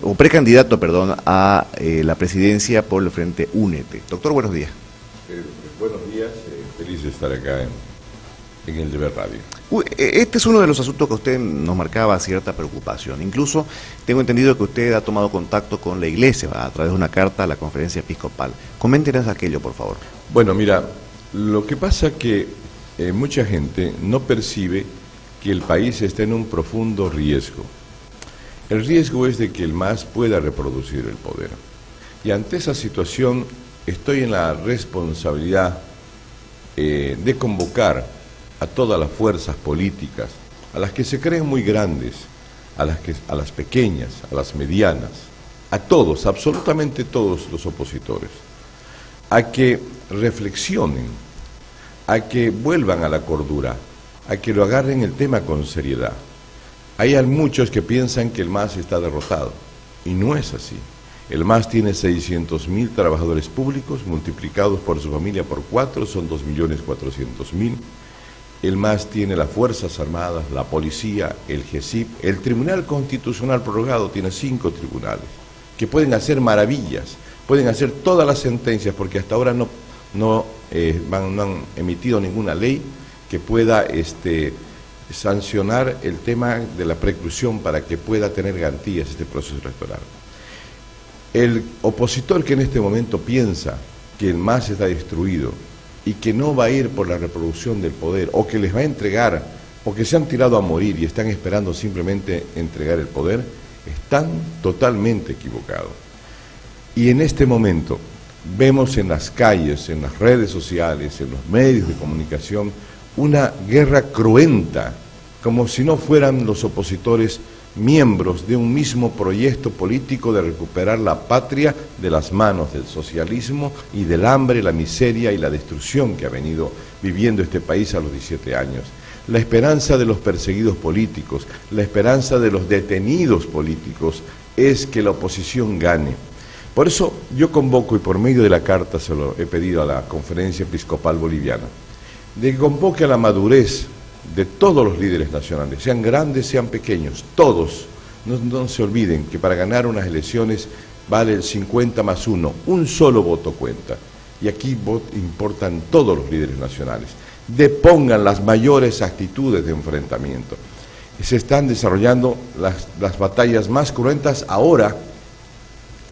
o precandidato, perdón, a la presidencia por el Frente Únete. Doctor, buenos días. Buenos días, feliz de estar acá en el Deber Radio. Este es uno de los asuntos que usted nos marcaba cierta preocupación. Incluso tengo entendido que usted ha tomado contacto con la Iglesia a través de una carta a la Conferencia Episcopal. Coméntenos aquello, por favor. Bueno, mira, lo que pasa es que mucha gente no percibe que el país está en un profundo riesgo. El riesgo es de que el MAS pueda reproducir el poder. Y ante esa situación estoy en la responsabilidad de convocar a todas las fuerzas políticas, a las que se creen muy grandes, a las pequeñas, a las medianas, a todos, absolutamente todos los opositores, a que reflexionen, a que vuelvan a la cordura, a que lo agarren el tema con seriedad. Hay muchos que piensan que el MAS está derrotado, y no es así. El MAS tiene 600.000 trabajadores públicos, multiplicados por su familia por 4, son 2.400.000. El MAS tiene las Fuerzas Armadas, la Policía, el GECIP, el Tribunal Constitucional prorrogado tiene 5 tribunales, que pueden hacer maravillas, pueden hacer todas las sentencias, porque hasta ahora no han emitido ninguna ley que pueda sancionar el tema de la preclusión para que pueda tener garantías este proceso electoral. El opositor que en este momento piensa que el MAS está destruido y que no va a ir por la reproducción del poder, o que les va a entregar, o que se han tirado a morir y están esperando simplemente entregar el poder, están totalmente equivocados. Y en este momento vemos en las calles, en las redes sociales, en los medios de comunicación, una guerra cruenta, como si no fueran los opositores miembros de un mismo proyecto político de recuperar la patria de las manos del socialismo y del hambre, la miseria y la destrucción que ha venido viviendo este país a los 17 años. La esperanza de los perseguidos políticos, la esperanza de los detenidos políticos es que la oposición gane. Por eso yo convoco, y por medio de la carta se lo he pedido a la Conferencia Episcopal Boliviana, de que convoque a la madurez de todos los líderes nacionales, sean grandes, sean pequeños, todos. No se olviden que para ganar unas elecciones vale el 50+1, un solo voto cuenta. Y aquí importan todos los líderes nacionales. Depongan las mayores actitudes de enfrentamiento. Se están desarrollando las batallas más cruentas ahora,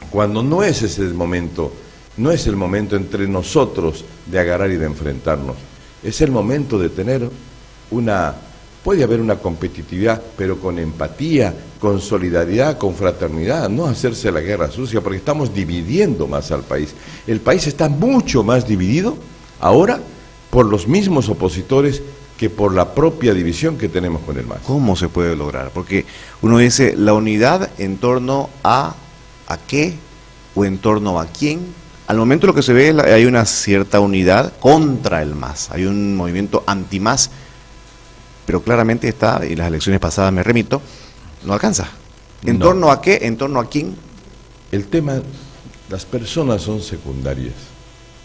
cuando no es ese el momento, no es el momento entre nosotros de agarrar y de enfrentarnos. Es el momento de tener puede haber una competitividad, pero con empatía, con solidaridad, con fraternidad, no hacerse la guerra sucia, porque estamos dividiendo más al país. El país está mucho más dividido ahora por los mismos opositores que por la propia división que tenemos con el MAS. ¿Cómo se puede lograr? Porque uno dice, la unidad en torno a qué o en torno a quién. Al momento lo que se ve, hay una cierta unidad contra el MAS, hay un movimiento anti-MAS, pero claramente está, y las elecciones pasadas me remito, no alcanza. ¿En torno a qué? ¿En torno a quién? El tema, las personas son secundarias.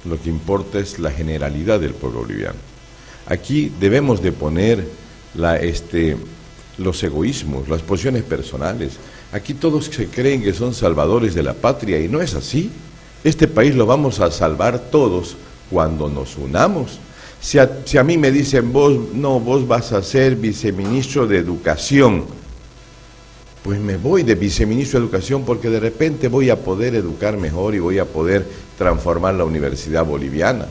Lo que importa es la generalidad del pueblo boliviano. Aquí debemos de poner los egoísmos, las posiciones personales. Aquí todos se creen que son salvadores de la patria y no es así. Este país lo vamos a salvar todos cuando nos unamos. Si a mí me dicen, vos vas a ser viceministro de Educación, pues me voy de viceministro de Educación porque de repente voy a poder educar mejor y voy a poder transformar la universidad boliviana.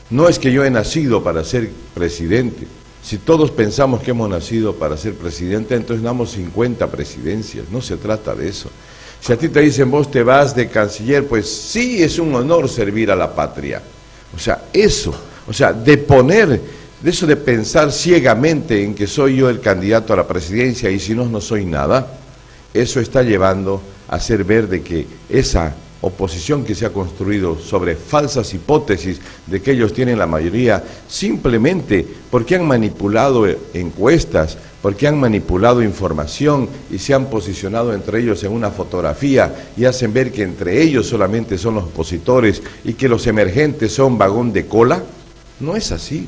No es que yo he nacido para ser presidente. Si todos pensamos que hemos nacido para ser presidente, entonces damos 50 presidencias. No se trata de eso. Si a ti te dicen, vos te vas de canciller, pues sí, es un honor servir a la patria. De eso de pensar ciegamente en que soy yo el candidato a la presidencia y si no, no soy nada, eso está llevando a hacer ver de que esa oposición que se ha construido sobre falsas hipótesis de que ellos tienen la mayoría, simplemente porque han manipulado encuestas, porque han manipulado información y se han posicionado entre ellos en una fotografía y hacen ver que entre ellos solamente son los opositores y que los emergentes son vagón de cola. No es así.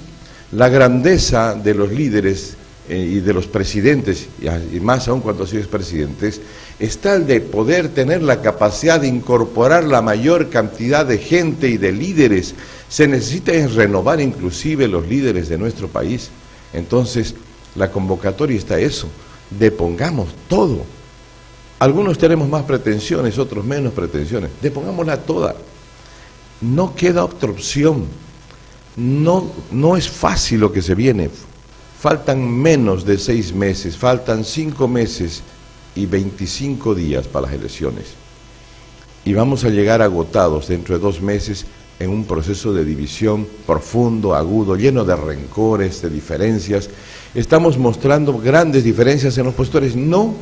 La grandeza de los líderes y de los presidentes, y más aún cuando ha sido expresidentes, está el de poder tener la capacidad de incorporar la mayor cantidad de gente y de líderes. Se necesita es renovar inclusive los líderes de nuestro país. Entonces, la convocatoria está eso, depongamos todo. Algunos tenemos más pretensiones, otros menos pretensiones, depongámosla toda. No queda otra opción. No es fácil lo que se viene. Faltan menos de 6 meses, faltan 5 meses y 25 días para las elecciones. Y vamos a llegar agotados dentro de 2 meses en un proceso de división profundo, agudo, lleno de rencores, de diferencias. Estamos mostrando grandes diferencias en los opositores. No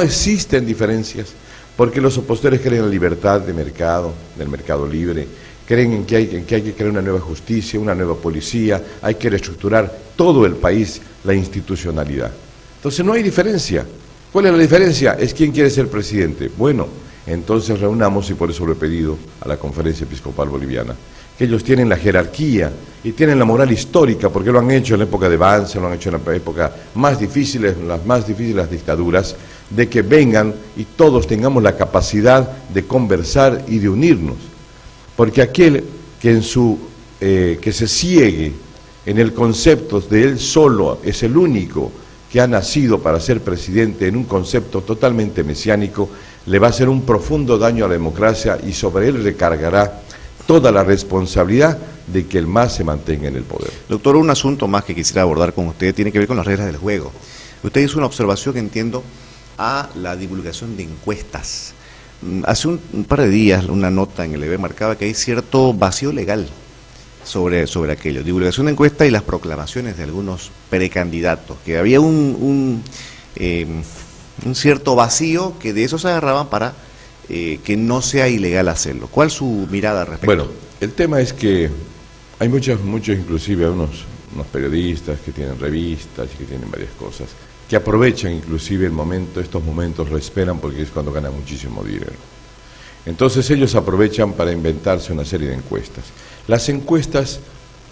existen diferencias, porque los opositores creen en la libertad de mercado, del mercado libre, creen en que hay que crear una nueva justicia, una nueva policía, hay que reestructurar todo el país, la institucionalidad. Entonces no hay diferencia. ¿Cuál es la diferencia? Es quién quiere ser presidente. Bueno, entonces reunamos, y por eso lo he pedido a la Conferencia Episcopal Boliviana, que ellos tienen la jerarquía y tienen la moral histórica, porque lo han hecho en la época de Banzer, lo han hecho en la época más difíciles, las más difíciles las dictaduras, de que vengan y todos tengamos la capacidad de conversar y de unirnos. Porque aquel que que se ciegue en el concepto de él solo es el único que ha nacido para ser presidente en un concepto totalmente mesiánico, le va a hacer un profundo daño a la democracia y sobre él recargará toda la responsabilidad de que el MAS se mantenga en el poder. Doctor, un asunto más que quisiera abordar con usted tiene que ver con las reglas del juego. Usted hizo una observación, entiendo, a la divulgación de encuestas. Hace un par de días una nota en el EB marcaba que hay cierto vacío legal sobre aquello, divulgación de encuestas y las proclamaciones de algunos precandidatos, que había un cierto vacío que de eso se agarraban para que no sea ilegal hacerlo. ¿Cuál es su mirada al respecto? Bueno, el tema es que hay muchos inclusive unos periodistas que tienen revistas y que tienen varias cosas, que aprovechan inclusive estos momentos lo esperan porque es cuando ganan muchísimo dinero. Entonces ellos aprovechan para inventarse una serie de encuestas. Las encuestas,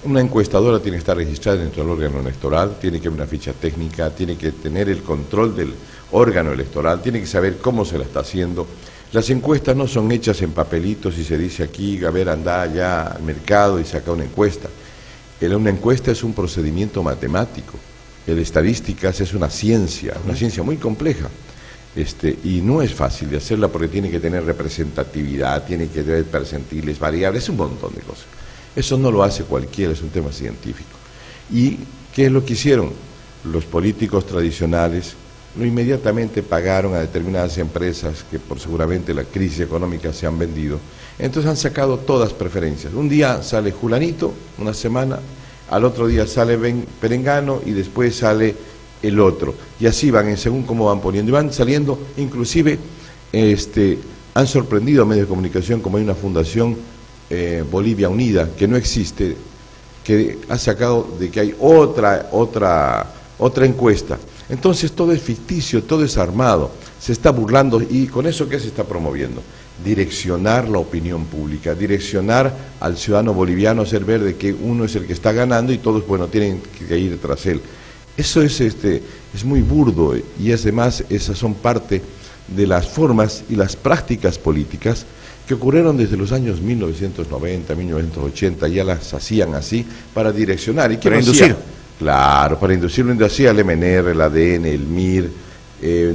una encuestadora tiene que estar registrada dentro del órgano electoral, tiene que haber una ficha técnica, tiene que tener el control del órgano electoral, tiene que saber cómo se la está haciendo. Las encuestas no son hechas en papelitos y se dice aquí, a ver, anda allá al mercado y saca una encuesta. Una encuesta es un procedimiento matemático. El estadísticas es una ciencia muy compleja, y no es fácil de hacerla porque tiene que tener representatividad, tiene que tener percentiles, variables, un montón de cosas. Eso no lo hace cualquiera, es un tema científico. ¿Y qué es lo que hicieron? Los políticos tradicionales inmediatamente pagaron a determinadas empresas que por seguramente la crisis económica se han vendido, entonces han sacado todas preferencias. Un día sale Julanito, una semana, al otro día sale Perengano y después sale el otro. Y así van, según cómo van poniendo. Y van saliendo, inclusive, han sorprendido a medios de comunicación, como hay una fundación Bolivia Unida, que no existe, que ha sacado de que hay otra encuesta. Entonces todo es ficticio, todo es armado, se está burlando. ¿Y con eso qué se está promoviendo? Direccionar la opinión pública, direccionar al ciudadano boliviano, hacer ver de que uno es el que está ganando y todos, bueno, tienen que ir tras él. Eso es muy burdo y además esas son parte de las formas y las prácticas políticas que ocurrieron desde los años 1990, 1980, ya las hacían así para direccionar. ¿Y qué para inducir? Claro, para inducirlo hacía el MNR, el ADN, el MIR,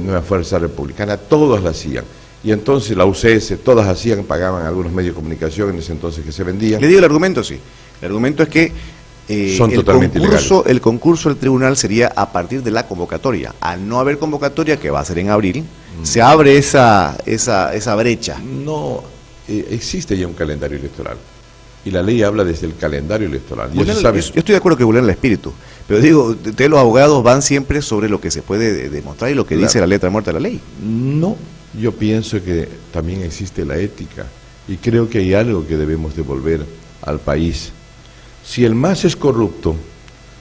Nueva Fuerza Republicana, todas la hacían. Y entonces la UCS, todas hacían, pagaban algunos medios de comunicación en ese entonces que se vendían. Le digo el argumento, sí. El argumento es que son totalmente ilegales. El concurso del tribunal sería a partir de la convocatoria. Al no haber convocatoria, que va a ser en abril, se abre esa brecha. No, existe ya un calendario electoral. Y la ley habla desde el calendario electoral. Yo estoy de acuerdo que vulnera el espíritu, pero digo, los abogados van siempre sobre lo que se puede demostrar y lo que dice la letra muerta de la ley. No, yo pienso que también existe la ética y creo que hay algo que debemos devolver al país. Si el MAS es corrupto,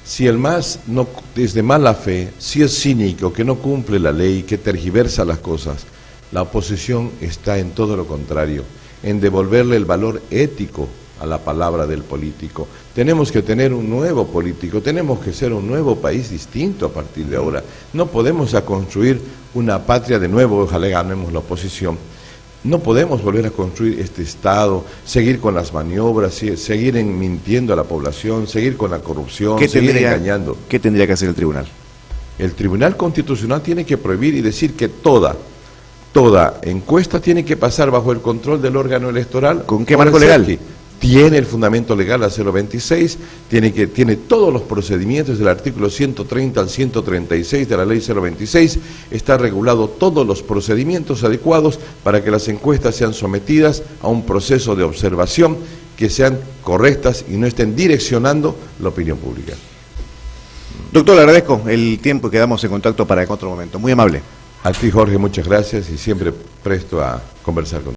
si el MAS no, es de mala fe, si es cínico, que no cumple la ley, que tergiversa las cosas, la oposición está en todo lo contrario, en devolverle el valor ético a la palabra del político. Tenemos que tener un nuevo político, tenemos que ser un nuevo país distinto a partir de ahora. No podemos construir una patria de nuevo, ojalá ganemos la oposición. No podemos volver a construir este Estado, seguir con las maniobras, seguir mintiendo a la población, seguir con la corrupción, seguir engañando. ¿Qué tendría que hacer el tribunal? El Tribunal Constitucional tiene que prohibir y decir que toda encuesta tiene que pasar bajo el control del órgano electoral. ¿Con qué marco legal? Tiene el fundamento legal la 026, tiene todos los procedimientos del artículo 130 al 136 de la ley 026, está regulado todos los procedimientos adecuados para que las encuestas sean sometidas a un proceso de observación, que sean correctas y no estén direccionando la opinión pública. Doctor, le agradezco el tiempo y quedamos en contacto para en otro momento. Muy amable. A ti, Jorge, muchas gracias y siempre presto a conversar contigo.